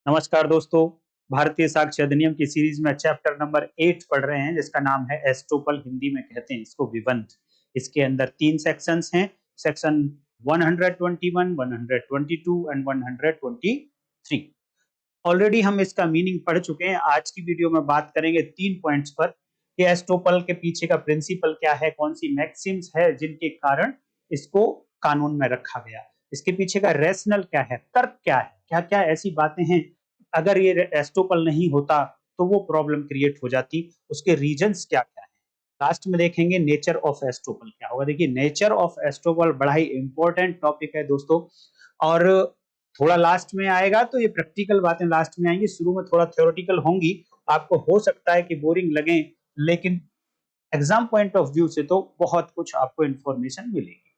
नमस्कार दोस्तों। भारतीय साक्ष्य अधिनियम की सीरीज में चैप्टर नंबर 8 पढ़ रहे हैं जिसका नाम है एस्टोपल, हिंदी में कहते हैं इसको विबंध। इसके अंदर 3 सेक्शंस हैं, सेक्शन 121, 122 एंड 123। ऑलरेडी हम इसका मीनिंग पढ़ चुके हैं। आज की वीडियो में बात करेंगे 3 पॉइंट्स पर कि एस्टोपल के पीछे का प्रिंसिपल क्या है, कौन सी मैक्सिम्स है जिनके कारण इसको कानून में रखा गया, इसके पीछे का रैशनल क्या है, तर्क क्या है, क्या क्या ऐसी बातें हैं अगर ये एस्टोपल नहीं होता तो वो प्रॉब्लम क्रिएट हो जाती, उसके रीजंस क्या क्या है। लास्ट में देखेंगे नेचर ऑफ एस्टोपल क्या होगा। देखिए, नेचर ऑफ एस्टोपल बड़ा ही इंपॉर्टेंट टॉपिक है दोस्तों, और थोड़ा लास्ट में आएगा तो ये प्रैक्टिकल बातें लास्ट में आएंगी, शुरू में थोड़ा थ्योरेटिकल होंगी। आपको हो सकता है कि बोरिंग लगे, लेकिन एग्जाम पॉइंट ऑफ व्यू से तो बहुत कुछ आपको इंफॉर्मेशन मिलेगी।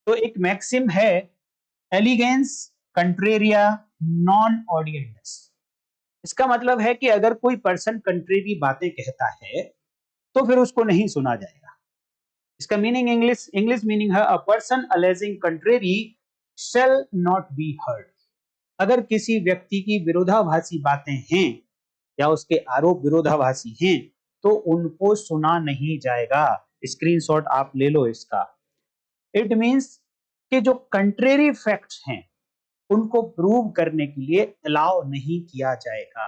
तो एक मैक्सिम है, एलिगेंस कंट्रेरिया नॉन ऑडियंस। इसका मतलब है कि अगर कोई पर्सन कंट्रेरी बातें कहता है तो फिर उसको नहीं सुना जाएगा। इसका मीनिंग इंग्लिश मीनिंग है, a person alleging contrary shall not be heard. अगर किसी व्यक्ति की विरोधाभासी बातें हैं या उसके आरोप विरोधाभासी हैं तो उनको सुना नहीं जाएगा। स्क्रीनशॉट आप ले लो इसका। इट मींस कि जो कंट्रेरी फैक्ट्स हैं उनको प्रूव करने के लिए अलाउ नहीं किया जाएगा।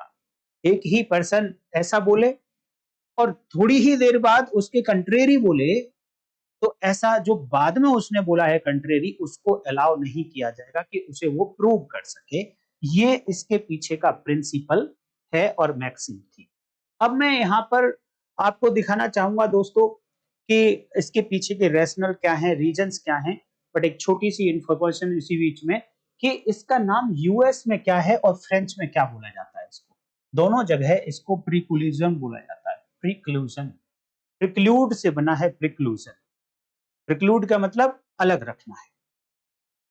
एक ही पर्सन ऐसा बोले और थोड़ी ही देर बाद उसके कंट्रेरी बोले तो ऐसा जो बाद में उसने बोला है कंट्रेरी, उसको अलाउ नहीं किया जाएगा कि उसे वो प्रूव कर सके। ये इसके पीछे का प्रिंसिपल है और मैक्सिम थी। अब मैं यहाँ पर आपको दिखाना चाहूंगा दोस्तों कि इसके पीछे के रैशनल क्या है, रीजंस क्या हैं। बट एक छोटी सी इंफॉर्मेशन इसी बीच में कि इसका नाम यूएस में क्या है और फ्रेंच में क्या बोला जाता है। इसको दोनों जगह इसको प्रिक्लूजन बोला जाता है। प्रिक्लूजन, प्रिक्लूड से बना है प्रिक्लूजन। प्रिक्लूड का मतलब अलग रखना है,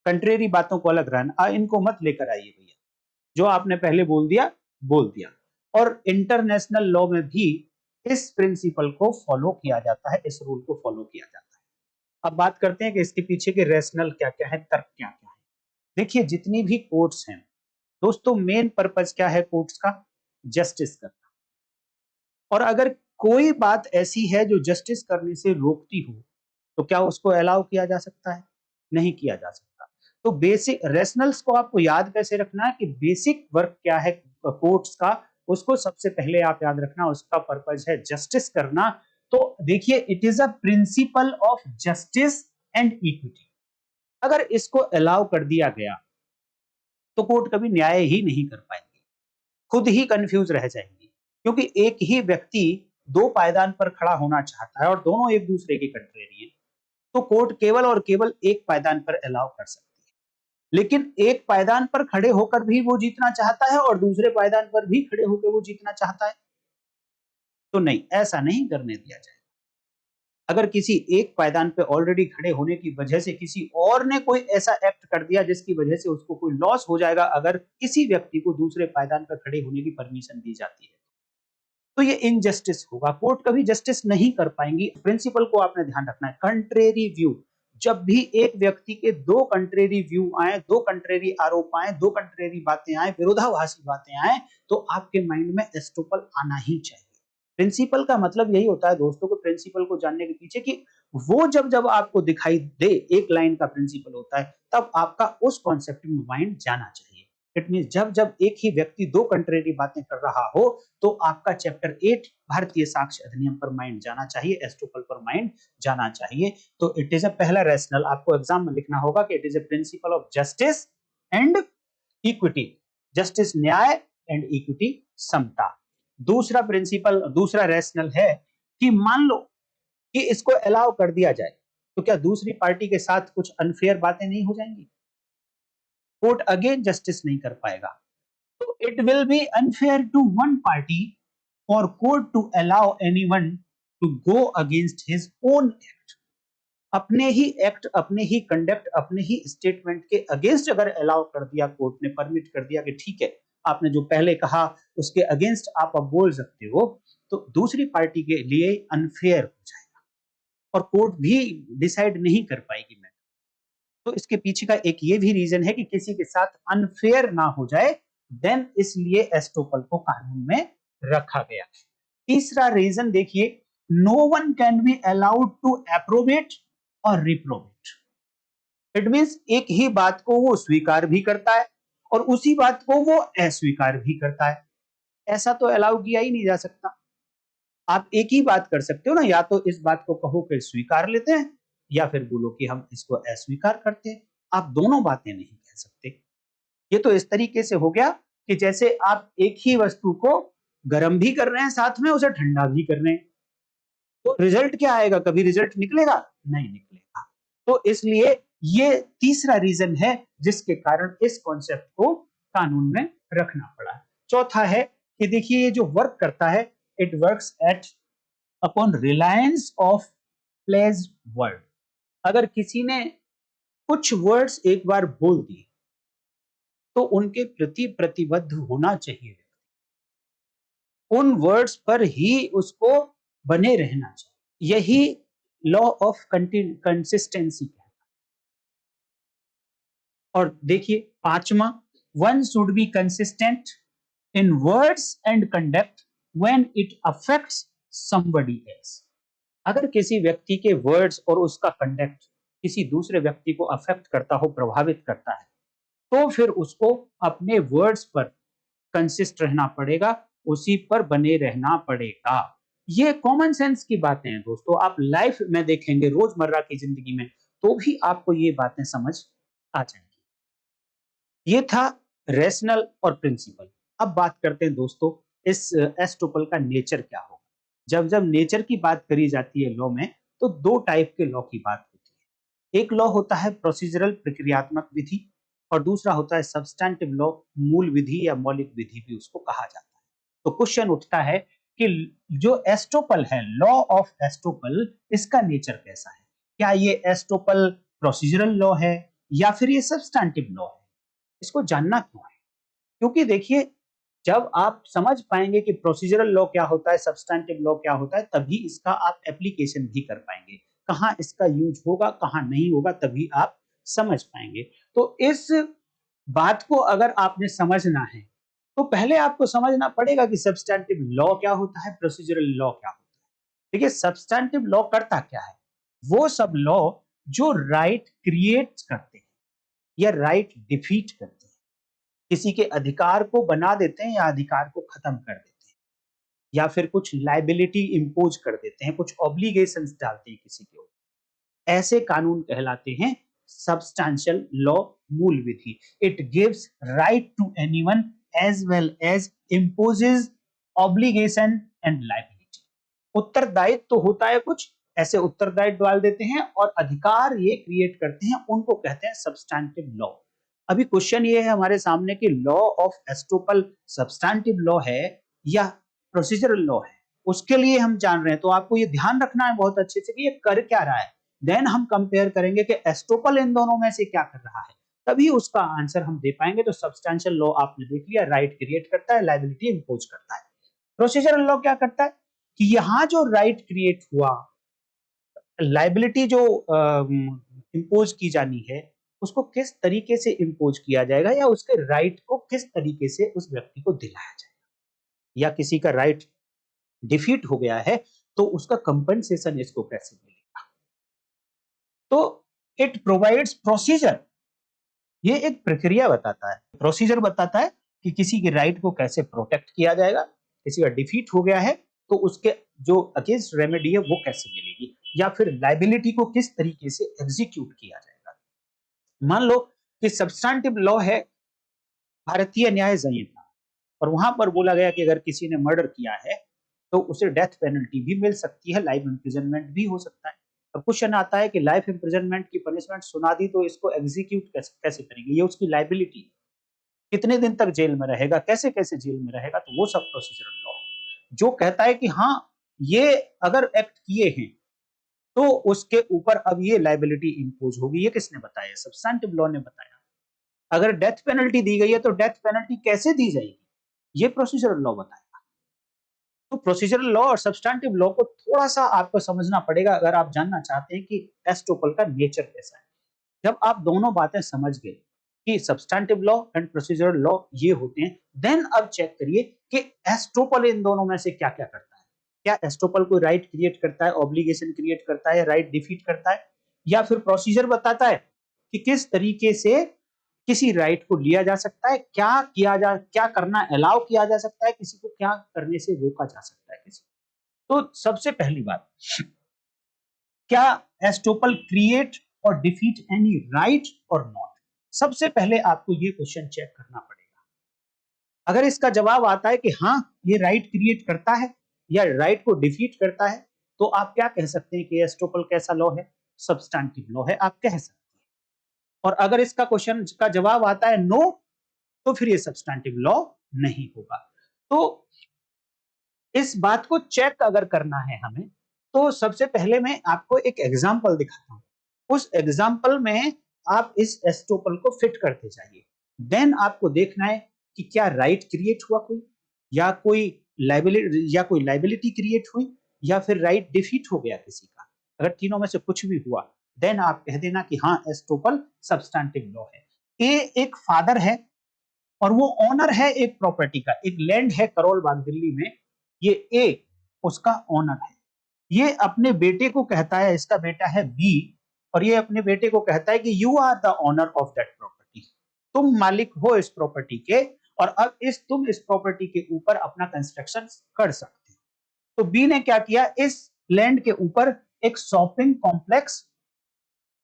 कंट्रेरी बातों को अलग रहना, इनको मत लेकर आइए भैया, जो आपने पहले बोल दिया। और इंटरनेशनल लॉ में भी इस प्रिंसिपल को फॉलो किया जाता है, इस रूल को फॉलो किया जाता है। अब बात करते हैं कि इसके पीछे के रैशनल क्या क्या है, तर्क क्या क्या है। देखिए, जितनी भी कोर्ट्स हैं दोस्तों, मेन पर्पज क्या है कोर्ट्स का? जस्टिस करना। और अगर कोई बात ऐसी है जो जस्टिस करने से रोकती हो तो क्या उसको अलाउ किया जा सकता है? नहीं किया जा सकता। तो बेसिक रैशनल्स को आपको याद कैसे रखना है कि बेसिक वर्क क्या है कोर्ट्स का, उसको सबसे पहले आप याद रखना। उसका पर्पज है जस्टिस करना। तो देखिए, it is a principle of justice and equity. अगर इसको अलाउ कर दिया गया तो कोर्ट कभी न्याय ही नहीं कर पाएंगे, खुद ही कंफ्यूज रह जाएंगे, क्योंकि एक ही व्यक्ति दो पायदान पर खड़ा होना चाहता है और दोनों एक दूसरे के कंट्रेरी हैं। तो कोर्ट केवल और केवल एक पायदान पर अलाउ कर सकती है, लेकिन एक पायदान पर खड़े होकर भी वो जीतना चाहता है और दूसरे पायदान पर भी खड़े होकर वो जीतना चाहता है, तो नहीं, ऐसा नहीं करने दिया जाए। अगर किसी एक पायदान पे ऑलरेडी खड़े होने की वजह से किसी और ने कोई ऐसा एक्ट कर दिया जिसकी वजह से उसको कोई लॉस हो जाएगा, अगर किसी व्यक्ति को दूसरे पायदान पर खड़े होने की परमिशन दी जाती है, तो ये इनजस्टिस होगा। कोर्ट कभी जस्टिस नहीं कर पाएंगी। प्रिंसिपल को आपने ध्यान रखना है, कंट्रेरी व्यू। जब भी एक व्यक्ति के दो कंट्रेरी व्यू आए, दो कंट्रेरी आरोप आए, दो कंट्रेरी बातें आए, विरोधाभासी बातें आए, तो आपके माइंड में एस्टोपल आना ही चाहिए। प्रिंसिपल का मतलब यही होता है दोस्तों को, प्रिंसिपल को जानने के पीछे कि वो जब जब आपको दिखाई दे, एक लाइन का प्रिंसिपल होता है, तब आपका उस कॉन्सेप्ट में माइंड जाना चाहिए। इट मीन जब जब एक ही व्यक्ति दो कंट्रेरी बातें कर रहा हो तो आपका चैप्टर 8 भारतीय साक्ष्य अधिनियम पर माइंड जाना चाहिए, एस्टोपल पर माइंड जाना चाहिए। तो इट इज अ पहला रैशनल आपको एग्जाम में लिखना होगा कि it is a principle of justice and equity. Justice न्याय एंड इक्विटी समता। दूसरा प्रिंसिपल, दूसरा रैशनल है कि मान लो कि इसको अलाउ कर दिया जाए तो क्या दूसरी पार्टी के साथ कुछ अनफेयर बातें नहीं हो जाएंगी? कोर्ट अगेन जस्टिस नहीं कर पाएगा। तो it will be unfair to one party for court to allow anyone to go against his own act. अपने ही एक्ट, अपने ही कंडक्ट, अपने ही स्टेटमेंट के अगेंस्ट अगर अलाउ कर दिया, कोर्ट ने परमिट कर दिया कि ठीक है, आपने जो पहले कहा उसके अगेंस्ट आप अब बोल सकते हो, तो दूसरी पार्टी के लिए अनफेयर हो जाएगा और कोर्ट भी डिसाइड नहीं कर पाएगी। मैं तो इसके पीछे का एक ये भी रीजन है कि किसी के साथ अनफेयर ना हो जाए, देन इसलिए एस्टोपल को कानून में रखा गया। तीसरा रीजन देखिए, no one can be allowed to approbate और रिप्रोवेट। इट मींस एक ही बात को वो स्वीकार भी करता है और उसी बात को वो अस्वीकार भी करता है। ऐसा तो अलाउ किया ही नहीं जा सकता। आप एक ही बात कर सकते हो ना, या तो इस बात को कहो कि स्वीकार लेते हैं या फिर बोलो कि हम इसको अस्वीकार करते हैं। आप दोनों बातें नहीं कह सकते। ये तो इस तरीके से हो गया कि जैसे आप एक ही वस्तु को गर्म भी कर रहे हैं, साथ में उसे ठंडा भी कर रहे हैं, तो रिजल्ट क्या आएगा? कभी रिजल्ट निकलेगा? नहीं निकलेगा। तो इसलिए ये तीसरा रीजन है जिसके कारण इस कॉन्सेप्ट को कानून में रखना पड़ा। चौथा है कि देखिए ये जो वर्क करता है, it works at upon Reliance of placed word. अगर किसी ने कुछ वर्ड्स एक बार बोल दिए तो उनके प्रति प्रतिबद्ध होना चाहिए, उन वर्ड्स पर ही उसको बने रहना चाहिए। यही लॉ ऑफ कंसिस्टेंसी है। और देखिए पांचवा, one should be consistent in words and conduct when it affects somebody else. अगर किसी व्यक्ति के वर्ड्स और उसका कंडक्ट किसी दूसरे व्यक्ति को अफेक्ट करता हो, प्रभावित करता है, तो फिर उसको अपने वर्ड्स पर कंसिस्ट रहना पड़ेगा, उसी पर बने रहना पड़ेगा। ये कॉमन सेंस की बातें हैं दोस्तों। आप लाइफ में देखेंगे, रोजमर्रा की जिंदगी में, तो भी आपको ये बातें समझ आ जाएंगी। ये था रेशनल और प्रिंसिपल। अब बात करते हैं दोस्तों इस एस्टोपल का नेचर क्या होगा। जब जब नेचर की बात करी जाती है लॉ में, तो दो टाइप के लॉ की बात होती है। एक लॉ होता है प्रोसीजरल, प्रक्रियात्मक विधि, और दूसरा होता है सब्सटैंटिव लॉ, मूल विधि या मौलिक विधि भी उसको कहा जाता है। तो क्वेश्चन उठता है कि जो एस्टोपल है, लॉ ऑफ एस्टोपल, इसका नेचर कैसा है? क्या ये एस्टोपल प्रोसीजरल लॉ है या फिर ये सब्सटैंटिव लॉ है? इसको जानना क्यों है? क्योंकि देखिए, जब आप समझ पाएंगे कि प्रोसीजरल लॉ क्या होता है, सब्सटैंटिव लॉ क्या होता है, तभी इसका आप एप्लीकेशन भी कर पाएंगे। कहां इसका यूज होगा, कहां नहीं होगा, तभी आप समझ पाएंगे। तो इस बात को अगर आपने समझना है, तो पहले आपको समझना पड़ेगा कि सब्सटैंटिव लॉ क्या होता है, प्रोसीजरल लॉ क्या होता है। देखिए सब्सटैंटिव लॉ करता क्या है? वो सब लॉ जो राइट क्रिएट करते हैं या राइट डिफीट करते हैं, किसी के अधिकार को बना देते हैं या अधिकार को खत्म कर देते हैं, या फिर कुछ लाइबिलिटी इंपोज कर देते हैं, कुछ ऑब्लिगेशंस डालते हैं किसी के ऊपर, ऐसे कानून कहलाते हैं सब्सटैंशियल लॉ, मूल विधि। It gives right to anyone as well as imposes obligation and liability. उत्तरदायित्व तो होता है कुछ, ऐसे उत्तरदायित्व डाल देते हैं और अधिकार ये क्रिएट करते हैं, उनको कहते हैं सब्सटैंटिव लॉ। अभी क्वेश्चन ये है हमारे सामने कि law of estoppel substantive law है या प्रोसीजरल लॉ है, उसके लिए हम जान रहे हैं। तो आपको ये ध्यान रखना है बहुत अच्छे से कि ये कर क्या रहा है। देन हम कंपेयर करेंगे कि एस्टोपल इन दोनों में से क्या कर रहा है, तभी उसका आंसर हम दे पाएंगे। तो सब्सटैंशियल लॉ आपने देख लिया, राइट क्रिएट करता है, लाइबिलिटी इंपोज करता है। प्रोसीजरल लॉ क्या करता है कि यहां जो राइट क्रिएट हुआ, लाइबिलिटी जो इंपोज की जानी है, उसको किस तरीके से इंपोज किया जाएगा, या उसके राइट को किस तरीके से उस व्यक्ति को दिलाया जाएगा, या किसी का राइट डिफीट हो गया है तो उसका कंपनसेशन इसको कैसे मिलेगा। तो इट प्रोवाइड्स प्रोसीजर, ये एक प्रक्रिया बताता है, प्रोसीजर बताता है कि किसी के राइट को कैसे प्रोटेक्ट किया जाएगा, किसी का डिफीट हो गया है तो उसके जो अगेंस्ट रेमेडी है वो कैसे मिलेगी, या फिर लाइबिलिटी को किस तरीके से एग्जीक्यूट किया जाएगा। मान लो कि सब्सटैंटिव लॉ है भारतीय न्याय संहिता, और वहां पर बोला गया कि अगर किसी ने मर्डर किया है तो उसे डेथ पेनल्टी भी मिल सकती है, लाइफ इंप्रिजनमेंट भी हो सकता है। अब क्वेश्चन आता है कि लाइफ इंप्रिजनमेंट की पनिशमेंट सुना दी तो इसको एग्जीक्यूट कैसे करेंगे, ये उसकी लाइबिलिटी, कितने दिन तक जेल में रहेगा, कैसे कैसे जेल में रहेगा, तो वो सब प्रोसीजरल लॉ है जो कहता है कि हाँ ये अगर एक्ट किए हैं तो उसके ऊपर अब ये लाइबिलिटी इंपोज होगी। ये किसने बताया? सब्सटैंटिव लॉ ने बताया। अगर डेथ पेनल्टी दी गई है तो डेथ पेनल्टी कैसे दी जाएगी, ये प्रोसीजरल लॉ बताएगा। तो प्रोसीजरल लॉ और सब्सटैंटिव लॉ को थोड़ा सा आपको समझना पड़ेगा अगर आप जानना चाहते हैं कि एस्टोपल का नेचर कैसा है। जब आप दोनों बातें समझ गए कि substantive law and procedural law ये होते हैं, देन अब चेक करिए कि एस्टोपल इन दोनों में से क्या क्या करता है। क्या एस्टोपल कोई राइट क्रिएट करता है, ऑब्लिगेशन क्रिएट करता है, राइट डिफीट करता है, या फिर प्रोसीजर बताता है कि किस तरीके से किसी राइट को लिया जा सकता है, क्या करना अलाउ किया जा सकता है, किसी को क्या करने से रोका जा सकता है किसी। तो सबसे पहली बात, क्या एस्टोपल क्रिएट और डिफीट एनी राइट और नॉट? सबसे पहले आपको ये क्वेश्चन चेक करना पड़ेगा। अगर इसका जवाब आता है कि हाँ ये राइट क्रिएट करता है या राइट को डिफीट करता है, तो आप क्या कह सकते हैं कि एस्टोपल कैसा लॉ है? सब्सटैंटिव लॉ है, आप कह सकते हैं। और अगर इसका क्वेश्चन का जवाब आता है नो, तो फिर ये सब्सटैंटिव लॉ नहीं होगा। तो इस बात को चेक अगर करना है हमें, तो सबसे पहले मैं आपको एक एग्जांपल दिखाता हूं। उस एग्जांपल में आप इस एस्टोपल को फिट करते जाइए। देन आपको देखना है कि क्या राइट क्रिएट हुआ कोई, या कोई लाइबिलिटी क्रिएट हुई, या फिर राइट डिफीट हो गया किसी का। अगर तीनों में से कुछ भी हुआ, देन आप कह देना कि हाँ एस्टोपल सब्सटैंटिव लॉ है। ए एक फादर है और वो ओनर है एक प्रॉपर्टी का, एक लैंड है करोल बाग दिल्ली में, ये ए उसका ओनर है। ये अपने बेटे को कहता है, इसका बेटा है बी, और ये अपने बेटे को कहता है कि you are the owner of that property, तुम मालिक हो इस प्रॉपर्टी के, और अब तुम इस प्रॉपर्टी के ऊपर अपना कंस्ट्रक्शन कर सकते हो। तो बी ने क्या किया, इस लैंड के ऊपर एक शॉपिंग कॉम्प्लेक्स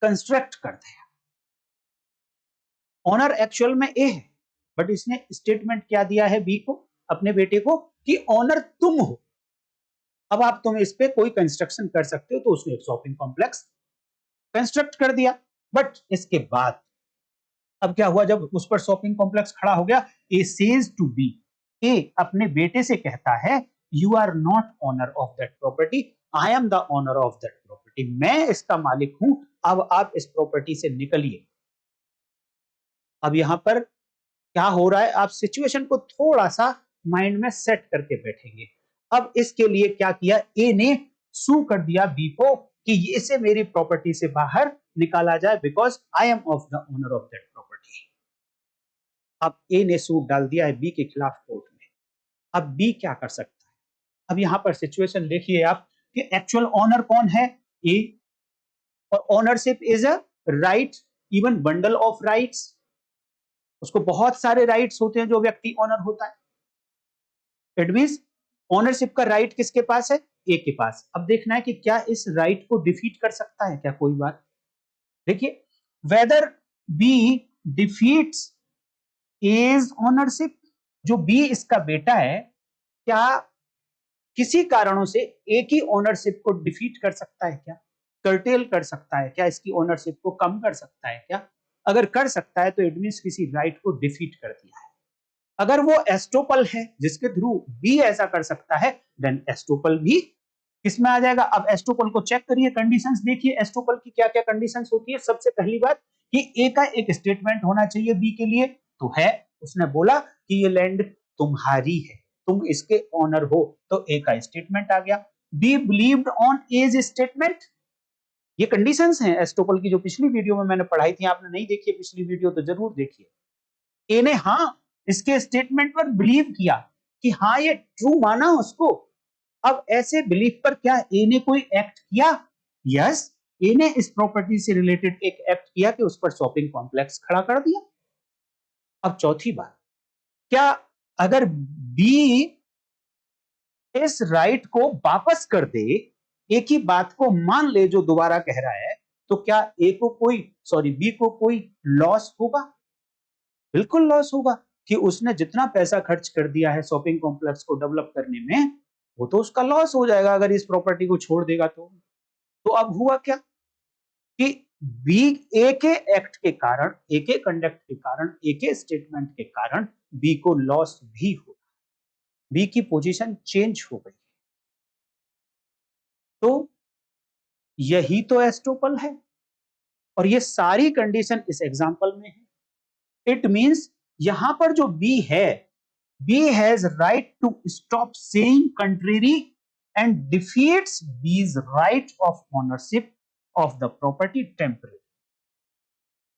कंस्ट्रक्ट कर दिया। ओनर एक्चुअल में ए है, बट इसने स्टेटमेंट क्या दिया है बी को, अपने बेटे को, कि ओनर तुम हो, अब तुम इस पे कोई कंस्ट्रक्शन कर सकते हो। तो उसने एक शॉपिंग कॉम्प्लेक्स कंस्ट्रक्ट कर दिया। बट इसके बाद अब क्या हुआ, जब उस पर शॉपिंग कॉम्प्लेक्स खड़ा हो गया, A says to B, A अपने बेटे से कहता है you are not owner of that property, I am the owner of that property, मैं इसका मालिक हूं, अब आप इस प्रॉपर्टी से निकलिए। अब यहां पर क्या हो रहा है, आप सिचुएशन को थोड़ा सा माइंड में सेट करके बैठेंगे। अब इसके लिए क्या किया, ए ने सू कर दिया बी को कि इसे मेरी प्रॉपर्टी से बाहर निकाला जाए, because I am of the owner of that property. अब ए ने सूट डाल दिया है बी के खिलाफ कोर्ट में। अब बी क्या कर सकता है, अब यहां पर सिचुएशन देखिए आप कि एक्चुअल ओनर कौन है, ए, और ownership is a right, even bundle of rights, उसको बहुत सारे राइट्स होते हैं जो व्यक्ति ओनर होता है। इट मींस ओनरशिप का राइट किसके पास है, ए के पास। अब देखना है कि क्या इस राइट को डिफीट कर सकता है क्या कोई बात। देखिए, whether B defeats as ownership, जो बी इसका बेटा है, क्या किसी कारणों से ए की ओनरशिप को डिफीट कर सकता है क्या, कर्टेल कर सकता है क्या, इसकी ओनरशिप को कम कर सकता है क्या? अगर कर सकता है तो इट मींस किसी राइट को डिफीट कर दिया है। अगर वो एस्टोपल है जिसके थ्रू बी ऐसा कर सकता है, देन एस्टोपल भी किसमें आ जाएगा। अब एस्टोपल को चेक करिए, कंडीशंस देखिए एस्टोपल की क्या क्या कंडीशंस होती है। सबसे पहली बात कि ए का एक स्टेटमेंट होना चाहिए बी के लिए, तो है, उसने बोला कि ये लैंड तुम्हारी है, तुम इसके ओनर हो, तो ए का स्टेटमेंट आ गया। B believed on as statement, ये कंडीशंस हैं एस्टोपल की, जो पिछली वीडियो में मैंने पढ़ाई थी, आपने नहीं देखी है पिछली वीडियो तो जरूर देखिए। ए ने हाँ इसके स्टेटमेंट पर बिलीव किया कि हाँ ये ट्रू माना उसको। अब ऐसे बिलीफ पर क्या ए ने कोई एक्ट किया, यस, ए ने इस प्रॉपर्टी से रिलेटेड एक एक्ट किया कि उस पर शॉपिंग कॉम्प्लेक्स खड़ा कर दिया। अब चौथी बात, क्या अगर बी इस राइट को वापस कर दे, एक ही बात को मान ले जो दोबारा कह रहा है, तो क्या बी को कोई लॉस होगा? बिल्कुल लॉस होगा, कि उसने जितना पैसा खर्च कर दिया है शॉपिंग कॉम्प्लेक्स को डेवलप करने में, वो तो उसका लॉस हो जाएगा अगर इस प्रॉपर्टी को छोड़ देगा तो अब हुआ क्या कि बी ए के एक्ट के कारण, ए के कंडक्ट के कारण, ए के स्टेटमेंट के कारण बी को लॉस भी हो, बी की पोजीशन चेंज हो गई। तो यही तो एस्टोपल है, और ये सारी कंडीशन इस एग्जांपल में है। इट मींस यहां पर जो बी है, B has right to stop saying contrary and defeats B's right of ownership of the property temporarily.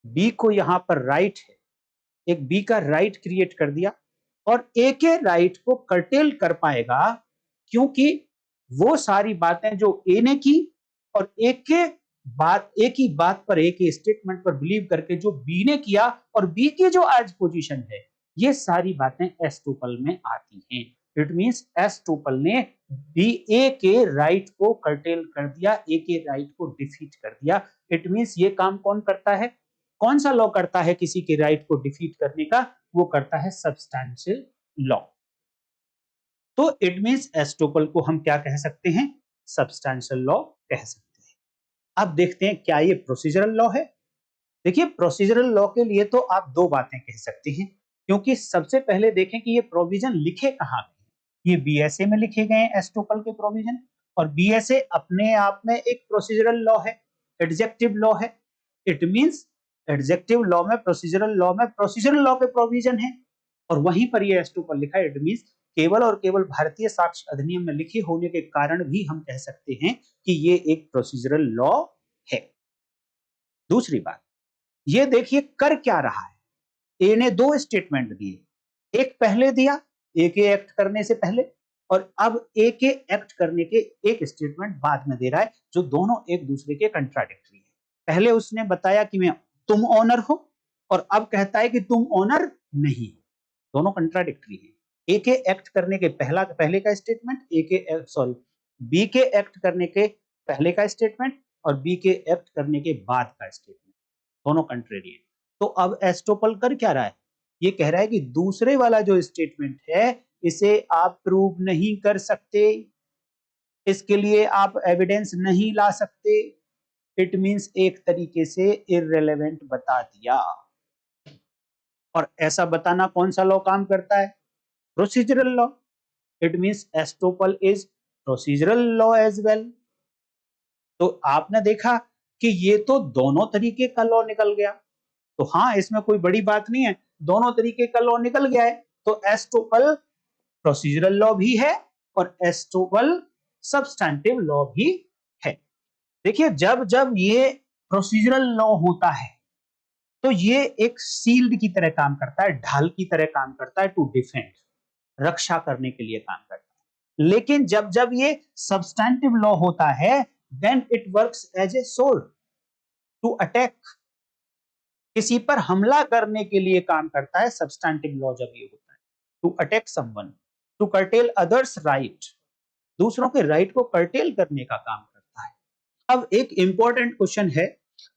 B को यहां पर राइट है, एक B का राइट क्रिएट कर दिया, और ए के राइट को कर्टेल कर पाएगा, क्योंकि वो सारी बातें जो ए ने की और एक ही बात पर, एक ही स्टेटमेंट पर बिलीव करके जो बी ने किया और बी की जो आज पोजीशन है, ये सारी बातें एस्टोपल में आती हैं। इट मींस एस्टोपल ने बी ए के राइट को कर्टेल कर दिया, ए के राइट को डिफीट कर दिया। इट मींस ये काम कौन करता है, कौन सा लॉ करता है किसी के राइट को डिफीट करने का, वो करता है सब्सटैंशियल लॉ। तो इट मींस एस्टोपल को हम क्या कह सकते हैं, सब्सटैंशियल लॉ कह सकते हैं। अब देखते हैं क्या ये प्रोसीजरल लॉ है। देखिए प्रोसीजरल लॉ के लिए तो आप दो बातें कह सकते हैं, क्योंकि सबसे पहले देखें कि ये प्रोविजन लिखे कहां गए। ये बीएसए में लिखे गए हैं एस्टोपल के प्रोविजन, और बीएसए अपने आप में एक प्रोसीजरल लॉ है, एडजेक्टिव लॉ है। इट मींस एडजेक्टिव लॉ में, प्रोसीजरल लॉ के प्रोविजन है, और वहीं पर ये एस्टोपल लिखा है। इट मींस केवल और केवल भारतीय साक्ष्य अधिनियम में लिखे होने के कारण भी हम कह सकते हैं कि ये एक प्रोसीजरल लॉ है। दूसरी बात, ये देखिए कर क्या रहा है, ए ने दो स्टेटमेंट दिए, एक पहले दिया ए के एक्ट करने से पहले, और अब ए के एक्ट करने के एक स्टेटमेंट बाद में दे रहा है, जो दोनों एक दूसरे के कंट्राडिक्टरी है। पहले उसने बताया कि मैं तुम ऑनर हो, और अब कहता है कि तुम ऑनर नहीं हो, दोनों कंट्राडिक्टरी है। ए के एक्ट करने के पहले का स्टेटमेंट, बी के एक्ट करने के पहले का स्टेटमेंट और बी के एक्ट करने के बाद का स्टेटमेंट, दोनों कंट्रेरी है। तो अब एस्टोपल कर क्या रहा है, ये कह रहा है कि दूसरे वाला जो स्टेटमेंट है इसे आप प्रूव नहीं कर सकते, इसके लिए आप एविडेंस नहीं ला सकते। इट मींस एक तरीके से इररिलेवेंट बता दिया। और ऐसा बताना कौन सा लॉ काम करता है, procedural law. It means estoppel is procedural law as well. तो आपने देखा कि ये तो दोनों तरीके का लॉ निकल गया। तो हाँ, इसमें कोई बड़ी बात नहीं है, दोनों तरीके का लॉ निकल गया है। तो एस्टोपल प्रोसीजरल लॉ भी है और एस्टोपल सब्सटैंटिव लॉ भी है। देखिए जब जब ये प्रोसीजरल लॉ होता है तो ये एक शील्ड की तरह काम करता है, ढाल की तरह काम करता है, टू डिफेंड, रक्षा करने के लिए काम करता है। लेकिन जब जब ये सब्सटैंटिव लॉ होता है, then it works as a sword, to attack, किसी पर हमला करने के लिए काम करता है। सब्सटैंटिव लॉ जब ये होता है, to attack someone, to curtail others right, दूसरों के राइट को कर्टेल करने का काम करता है। अब एक इंपॉर्टेंट क्वेश्चन है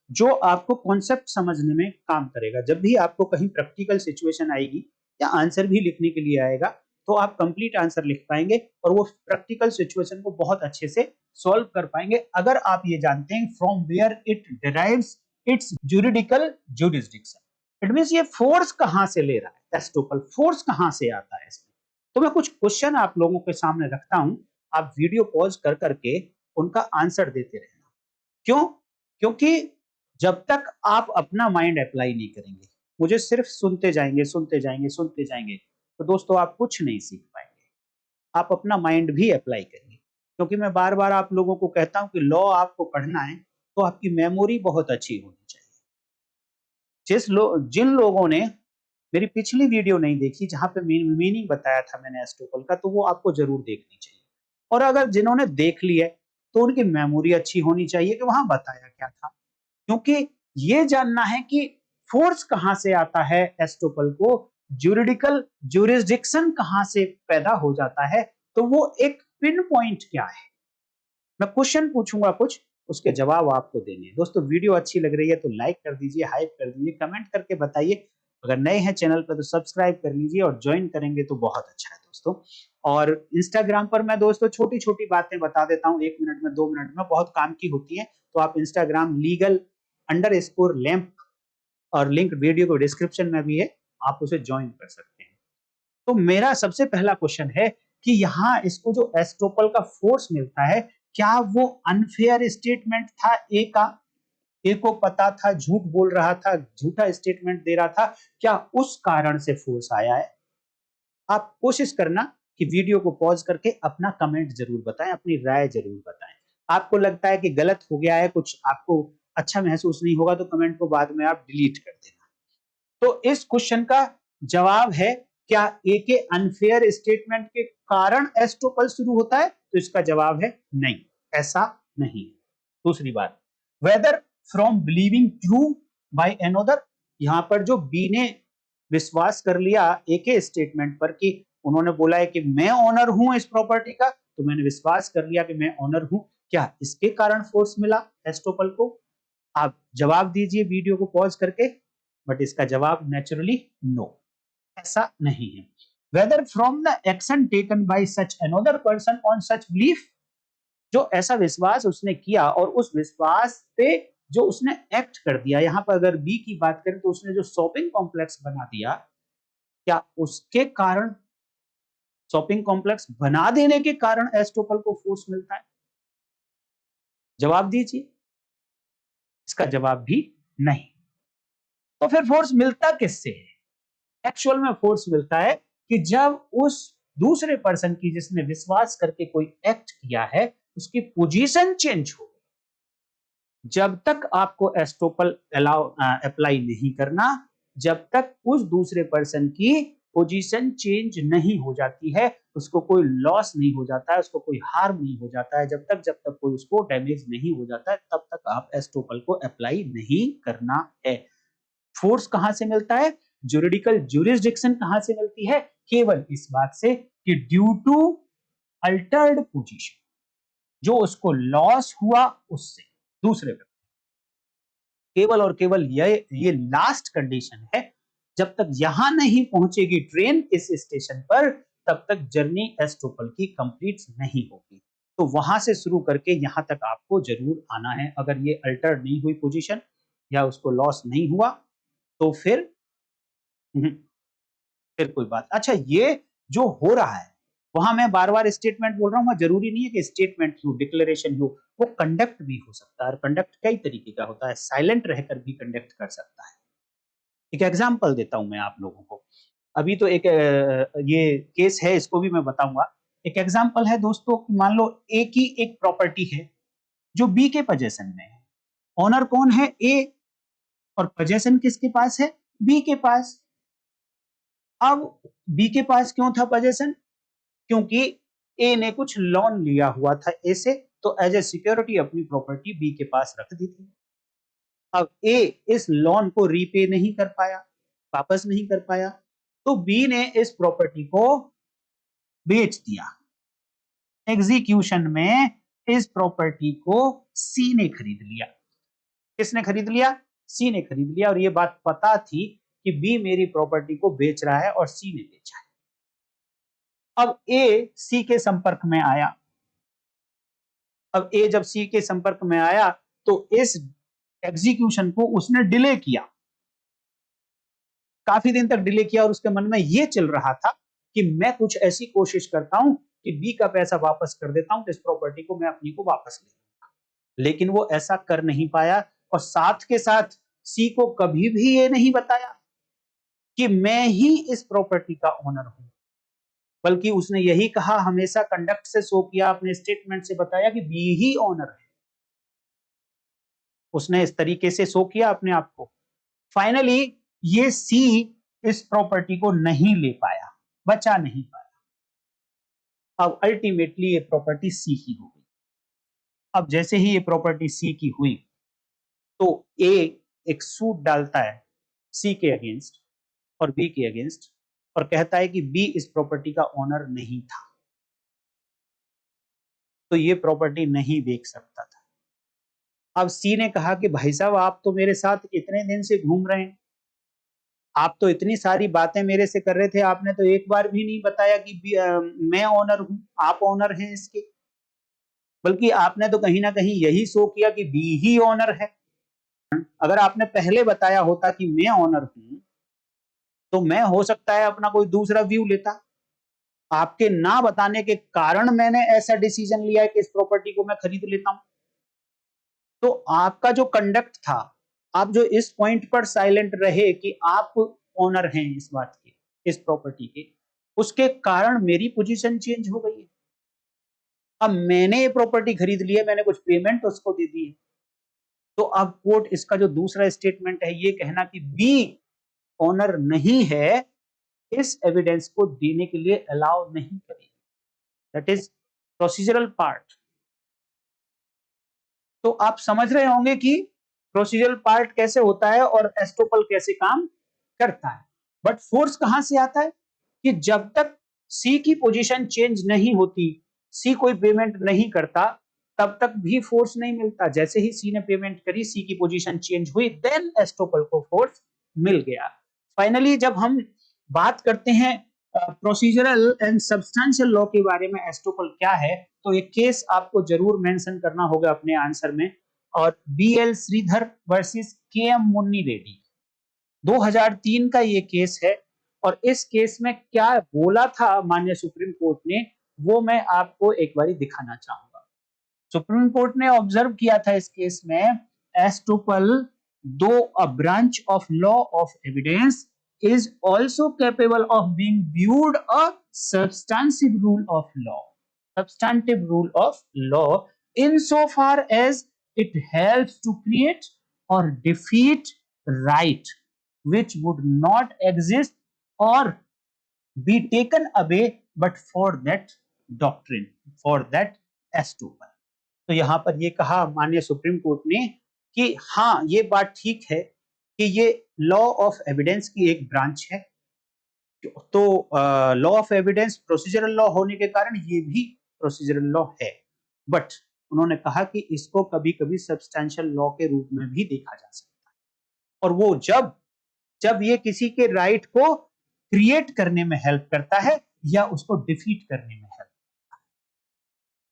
जो आपको कॉन्सेप्ट समझने में काम करेगा। जब भी आपको कहीं प्रैक्टिकल सिचुएशन आएगी या आंसर भी लिखने के लिए आएगा, तो आप कंप्लीट आंसर लिख पाएंगे और वो प्रैक्टिकल सिचुएशन को बहुत अच्छे से सॉल्व कर पाएंगे, अगर आप ये जानते हैं from where it derives its juridical jurisdiction. It means ये फोर्स कहां से ले रहा है, एस्टोपल फोर्स कहां से आता है इसमें। तो मैं कुछ क्वेश्चन आप लोगों के सामने रखता हूं, आप वीडियो पॉज कर करके उनका आंसर देते रहना। क्यों? क्योंकि जब तक आप अपना माइंड अप्लाई नहीं करेंगे, मुझे सिर्फ सुनते जाएंगे सुनते जाएंगे सुनते जाएंगे, तो दोस्तों आप कुछ नहीं सीख पाएंगे। आप अपना माइंड भी अप्लाई करिए, क्योंकि मैं बार बार आप लोगों को कहता हूं कि लॉ आपको पढ़ना है तो आपकी मेमोरी बहुत अच्छी होनी चाहिए। जिन लोगों ने मेरी पिछली वीडियो नहीं देखी जहां पे मीनिंग बताया था मैंने एस्टोपल का, तो वो आपको जरूर देखनी चाहिए। और अगर जिन्होंने देख लिया तो उनकी मेमोरी अच्छी होनी चाहिए कि वहां बताया क्या था, क्योंकि ये जानना है कि फोर्स कहां से आता है एस्टोपल को, ज्यूरिडिकल ज्यूरिसडिक्शन कहां से पैदा हो जाता है, तो वो एक पिन पॉइंट क्या है। मैं क्वेश्चन पूछूंगा कुछ, उसके जवाब आपको देने हैं। दोस्तों वीडियो अच्छी लग रही है तो लाइक कर दीजिए, हाइप कर दीजिए, कमेंट करके बताइए। अगर नए हैं चैनल पर तो सब्सक्राइब कर लीजिए, और ज्वाइन करेंगे तो बहुत अच्छा है दोस्तों। और इंस्टाग्राम पर मैं दोस्तों छोटी छोटी बातें बता देता हूँ, 1 मिनट में 2 मिनट में, बहुत काम की होती है। तो आप इंस्टाग्राम legal_lamp, और लिंक वीडियो को डिस्क्रिप्शन में भी है, आप उसे ज्वाइन कर सकते हैं। तो मेरा सबसे पहला क्वेश्चन है कि यहाँ इसको जो एस्टोपल का फोर्स मिलता है, क्या वो अनफेयर स्टेटमेंट था ए का, ए को पता था, झूठ बोल रहा था, झूठा स्टेटमेंट दे रहा था, क्या उस कारण से फोर्स आया है। आप कोशिश करना कि वीडियो को पॉज करके अपना कमेंट जरूर बताएं, अपनी राय जरूर बताएं। आपको लगता है कि गलत हो गया है कुछ, आपको अच्छा महसूस नहीं होगा, तो कमेंट को बाद में आप डिलीट कर देना। तो इस क्वेश्चन का जवाब है क्या ए के अनफेयर स्टेटमेंट के कारण एस्टोपल शुरू होता है? तो इसका जवाब है नहीं, ऐसा नहीं। दूसरी बात, whether from believing true by another, यहां पर जो बी ने विश्वास कर लिया ए के स्टेटमेंट पर कि उन्होंने बोला है कि मैं ओनर हूं इस प्रॉपर्टी का, तो मैंने विश्वास कर लिया कि मैं ओनर हूं, क्या इसके कारण फोर्स मिला एस्टोपल को? आप जवाब दीजिए वीडियो को पॉज करके, बट इसका जवाब नेचुरली नो, ऐसा नहीं है। Whether from the action taken by such another person on such belief, जो ऐसा विश्वास उसने किया और उस विश्वास पे जो उसने एक्ट कर दिया, यहां पर अगर बी की बात करें तो उसने जो शॉपिंग कॉम्प्लेक्स बना दिया, क्या उसके कारण, शॉपिंग कॉम्प्लेक्स बना देने के कारण एस्टोपल को फोर्स मिलता है? जवाब दीजिए। इसका जवाब भी नहीं। तो फिर फोर्स मिलता किससे है? एक्चुअल में फोर्स मिलता है कि जब उस दूसरे पर्सन की जिसने विश्वास करके कोई एक्ट किया है उसकी पोजीशन चेंज हो। जब तक आपको एस्टोपल अप्लाई नहीं करना, जब तक उस दूसरे पर्सन की पोजीशन चेंज नहीं हो जाती है, उसको कोई लॉस नहीं हो जाता है, उसको कोई हार्म नहीं हो जाता है, जब तक कोई उसको डैमेज नहीं हो जाता है, तब तक आप एस्टोपल को अप्लाई नहीं करना है। फोर्स कहां से मिलता है? जुरिडिकल ज्यूरिसडिक्शन कहां से मिलती है? केवल इस बात से कि ड्यू टू अल्टर्ड पोजीशन, जो उसको लॉस हुआ उससे, दूसरे व्यक्ति, केवल और केवल ये लास्ट कंडीशन है। जब तक यहां नहीं पहुंचेगी ट्रेन इस स्टेशन पर, तब तक जर्नी एस्टोपल की कंप्लीट नहीं होगी। तो वहां से शुरू करके यहां तक आपको जरूर आना है। अगर ये अल्टर नहीं हुई पोजीशन या उसको लॉस नहीं हुआ तो फिर फिर कोई बात। अच्छा, ये जो हो रहा है, वहां मैं बार बार स्टेटमेंट बोल रहा हूं, जरूरी नहीं है कि स्टेटमेंट हो, डिक्लेरेशन हो, वो कंडक्ट भी हो सकता है। और कंडक्ट कई तरीके का होता है, साइलेंट रहकर भी कंडक्ट कर सकता है। एक एग्जांपल देता हूं मैं आप लोगों को। अभी तो एक ये केस है, इसको भी मैं बताऊंगा। एक एग्जांपल है दोस्तों, मान लो ए की एक प्रॉपर्टी है जो बी के पोजेशन में है। ओनर कौन है? ए। और पोजेशन किसके पास है? बी के पास। अब बी के पास क्यों था पोजेशन? क्योंकि ए ने कुछ लोन लिया हुआ था ए से, तो एज ए सिक्योरिटी अपनी प्रॉपर्टी बी के पास रख दी थी। अब ए इस लोन को रीपे नहीं कर पाया, वापस नहीं कर पाया, तो बी ने इस प्रॉपर्टी को बेच दिया। एग्जीक्यूशन में इस प्रॉपर्टी को सी ने खरीद लिया। किसने खरीद लिया? सी ने खरीद लिया। और ये बात पता थी कि बी मेरी प्रॉपर्टी को बेच रहा है और सी ने बेचा है। अब ए सी के संपर्क में आया। अब ए जब सी के संपर्क में आया तो इस एग्जीक्यूशन को उसने डिले किया, काफी दिन तक डिले किया, और उसके मन में यह चल रहा था कि मैं कुछ ऐसी कोशिश करता हूं कि बी का पैसा वापस कर देता हूं, तो इस प्रॉपर्टी को मैं अपनी को वापस ले लूंगा। लेकिन वो ऐसा कर नहीं पाया, और साथ के साथ सी को कभी भी ये नहीं बताया कि मैं ही इस प्रॉपर्टी का ओनर हूं, बल्कि उसने यही कहा, हमेशा कंडक्ट से शो किया, अपने स्टेटमेंट से बताया कि बी ही ओनर है। उसने इस तरीके से शो किया अपने आप को। फाइनली ये सी इस प्रॉपर्टी को नहीं ले पाया, बचा नहीं पाया। अब अल्टीमेटली ये प्रॉपर्टी सी की हो गई। अब जैसे ही ये प्रॉपर्टी सी की हुई तो ए एक सूट डालता है सी के अगेंस्ट और बी के अगेंस्ट, और कहता है कि बी इस प्रॉपर्टी का ओनर नहीं था, तो ये प्रॉपर्टी नहीं बेच सकता था। अब सी ने कहा कि भाई साहब, आप तो मेरे साथ इतने दिन से घूम रहे हैं, आप तो इतनी सारी बातें मेरे से कर रहे थे, आपने तो एक बार भी नहीं बताया कि मैं ओनर हूं, आप ओनर हैं इसके, बल्कि आपने तो कहीं ना कहीं यही शो किया कि बी ही ओनर है। अगर आपने पहले बताया होता कि मैं ओनर हूं, तो मैं हो सकता है अपना कोई दूसरा व्यू लेता। आपके ना बताने के कारण मैंने ऐसा डिसीजन लिया है कि इस प्रॉपर्टी को मैं खरीद लेता हूं। तो आपका जो कंडक्ट था, आप जो इस पॉइंट पर साइलेंट रहे कि आप ओनर हैं इस बात के, इस प्रॉपर्टी के, उसके कारण मेरी पोजीशन चेंज हो गई है। अब मैंने ये प्रॉपर्टी खरीद ली है, मैंने कुछ पेमेंट उसको दे दी है, तो अब कोर्ट इसका जो दूसरा स्टेटमेंट है ये कहना कि बी ओनर नहीं है, इस एविडेंस को देने के लिए अलाउ नहीं करेगी। That is procedural part. तो आप समझ रहे होंगे कि प्रोसीजरल पार्ट कैसे होता है और एस्टोपल कैसे काम करता है। बट फोर्स कहां से आता है कि जब तक सी की पोजीशन चेंज नहीं होती, सी कोई पेमेंट नहीं करता, तब तक भी फोर्स नहीं मिलता। जैसे ही सी ने पेमेंट करी, सी की पोजीशन चेंज हुई, देन एस्टोपल को फोर्स मिल गया। फाइनली जब हम बात करते हैं प्रोसीजरल एंड सब्सटेंशियल लॉ के बारे में, एस्टोपल क्या है, तो ये केस आपको जरूर मेंशन करना होगा अपने आंसर में। और B L Sridhar versus K M Munni Reddy, 2003 का ये केस है। और इस केस में क्या बोला था माननीय सुप्रीम कोर्ट ने, वो मैं आपको एक बारी दिखाना चाहूंगा। सुप्रीम कोर्ट ने ऑब्जर्व किया था इस केस में, एस्टोपल दो a branch of law of evidence is also capable of being viewed a substantive rule of law insofar as it helps to create or defeat right which would not exist or be taken away but for that doctrine, for that estoppel। तो यहां पर ये कहा माननीय supreme court ने कि हाँ, ये बात ठीक है कि ये लॉ ऑफ एविडेंस की एक ब्रांच है। तो law of evidence procedural law होने के कारण ये भी प्रोसीजरल लॉ है। बट उन्होंने कहा कि इसको कभी कभी सब्सटेंशियल लॉ के रूप में भी देखा जा सकता है, और वो जब जब ये किसी के राइट को क्रिएट करने में हेल्प करता है या उसको डिफीट करने में हेल्प,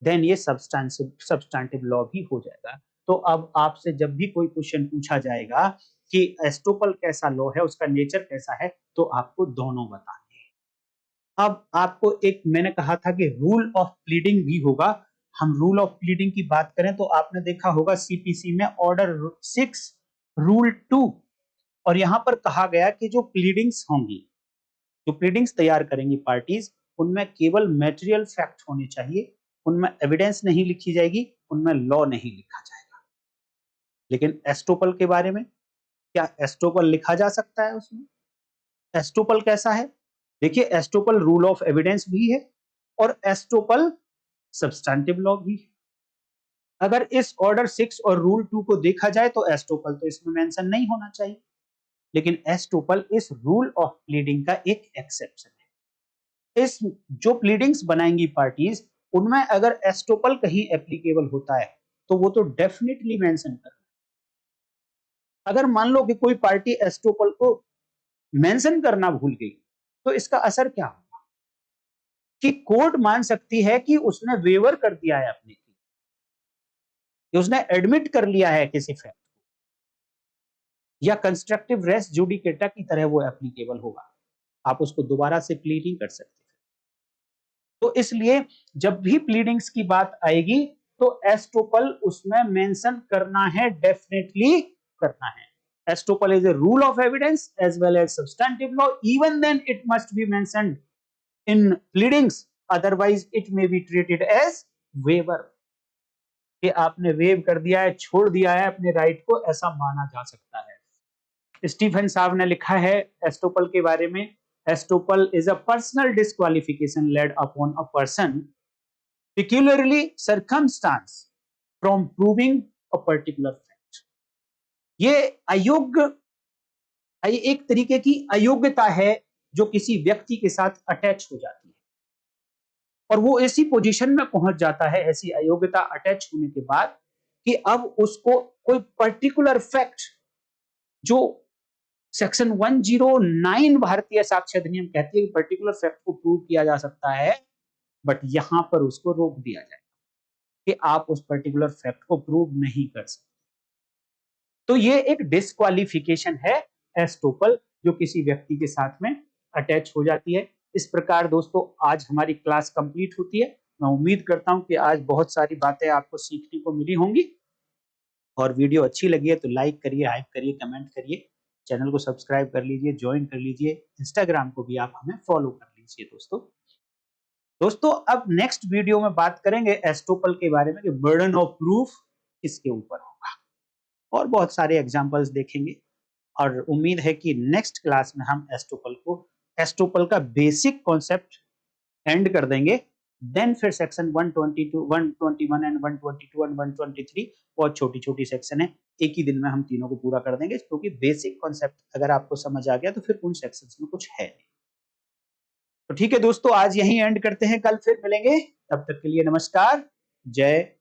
देन ये सब्सटेंटिव लॉ भी हो जाएगा। तो अब आपसे जब भी कोई क्वेश्चन पूछा जाएगा कि एस्टोपल कैसा लॉ है, उसका नेचर कैसा है, तो आपको दोनों बताने हैं। अब आपको एक मैंने कहा था कि रूल ऑफ प्लीडिंग भी होगा। हम रूल ऑफ प्लीडिंग की बात करें तो आपने देखा होगा सीपीसी में ऑर्डर 6 रूल 2, और यहां पर कहा गया कि जो प्लीडिंग्स होंगी, जो प्लीडिंग्स तैयार करेंगी पार्टीज, उनमें केवल मटेरियल फैक्ट होने चाहिए, उनमें एविडेंस नहीं लिखी जाएगी, उनमें लॉ नहीं लिखा जाएगा। लेकिन एस्टोपल के बारे में, क्या एस्टोपल लिखा जा सकता है उसमें? एस्टोपल कैसा है? देखिए, एस्टोपल रूल ऑफ एविडेंस भी है और एस्टोपल सब्सटेंटिव लॉ भी है। अगर इस ऑर्डर 6 और रूल 2 को देखा जाए तो एस्टोपल तो इसमें मेंशन नहीं होना चाहिए, लेकिन एस्टोपल इस रूल ऑफ प्लीडिंग का एक एक्सेप्शन है। इस जो प्लीडिंग्स बनाएंगी पार्टीज, उनमें अगर एस्टोपल कहीं एप्लीकेबल होता है तो वो तो डेफिनेटली मेंशन करना। अगर मान लो कि कोई पार्टी एस्टोपल को मेंशन करना भूल गई, तो इसका असर क्या होगा कि कोर्ट मान सकती है कि उसने वेवर कर दिया है अपने की, उसने एडमिट कर लिया है किसी फैक्ट, या कंस्ट्रक्टिव रेस जुडिकेटा की तरह वो एप्लीकेबल होगा। आप उसको दोबारा से प्लीड नहीं कर सकते। तो इसलिए जब भी प्लीडिंग्स की बात आएगी तो एस्टोपल उसमें मेंशन करना है, डेफिनेटली करना है। Estoppel is a rule of evidence as well as substantive law. Even then it must be mentioned in pleadings, otherwise it may be treated as waiver, कि आपने वेव कर दिया है, छोड़ दिया है अपने राइट को, ऐसा माना जा सकता है। स्टीफन साहब ने लिखा है एस्टोपल के बारे में, estoppel is a personal disqualification lead upon a person peculiarly circumstance from proving a particular fact। ये अयोग्य, एक तरीके की अयोग्यता है जो किसी व्यक्ति के साथ अटैच हो जाती है, और वो ऐसी पोजीशन में पहुंच जाता है, ऐसी अयोग्यता अटैच होने के बाद, कि अब उसको कोई पर्टिकुलर फैक्ट जो सेक्शन 109 भारतीय साक्ष्य अधिनियम कहती है कि पर्टिकुलर फैक्ट को प्रूव किया जा सकता है, बट यहां पर उसको रोक दिया जाए कि आप उस पर्टिकुलर फैक्ट को प्रूव नहीं कर सकते। तो ये एक डिस्क्वालिफिकेशन है एस्टोपल, जो किसी व्यक्ति के साथ में अटैच हो जाती है। इस प्रकार दोस्तों आज हमारी क्लास कंप्लीट होती है। मैं उम्मीद करता हूं कि आज बहुत सारी बातें आपको सीखने को मिली होंगी, और वीडियो अच्छी लगी है तो लाइक करिए, हाइप करिए, कमेंट करिए, चैनल को सब्सक्राइब कर लीजिए, ज्वाइन कर लीजिए, इंस्टाग्राम को भी आप हमें फॉलो कर लीजिए। दोस्तों अब नेक्स्ट वीडियो में बात करेंगे एस्टोपल के बारे में कि बर्डन ऑफ प्रूफ किसके ऊपर होगा, और बहुत सारे एग्जांपल्स देखेंगे। और उम्मीद है कि नेक्स्ट क्लास में हम एस्टोपल को एस्टोपल का बेसिक कॉन्सेप्ट एंड कर देंगे। देन फिर सेक्शन 122, 121 एंड 122 एंड 123 बहुत छोटी-छोटी सेक्शन है। एक ही दिन में हम तीनों को पूरा कर देंगे, क्योंकि बेसिक कॉन्सेप्ट अगर आपको समझ आ गया तो फिर उन सेक्शंस में कुछ है नहीं। तो ठीक है दोस्तों, आज यहीं एंड करते हैं, कल फिर मिलेंगे। तब तक के लिए नमस्कार, जय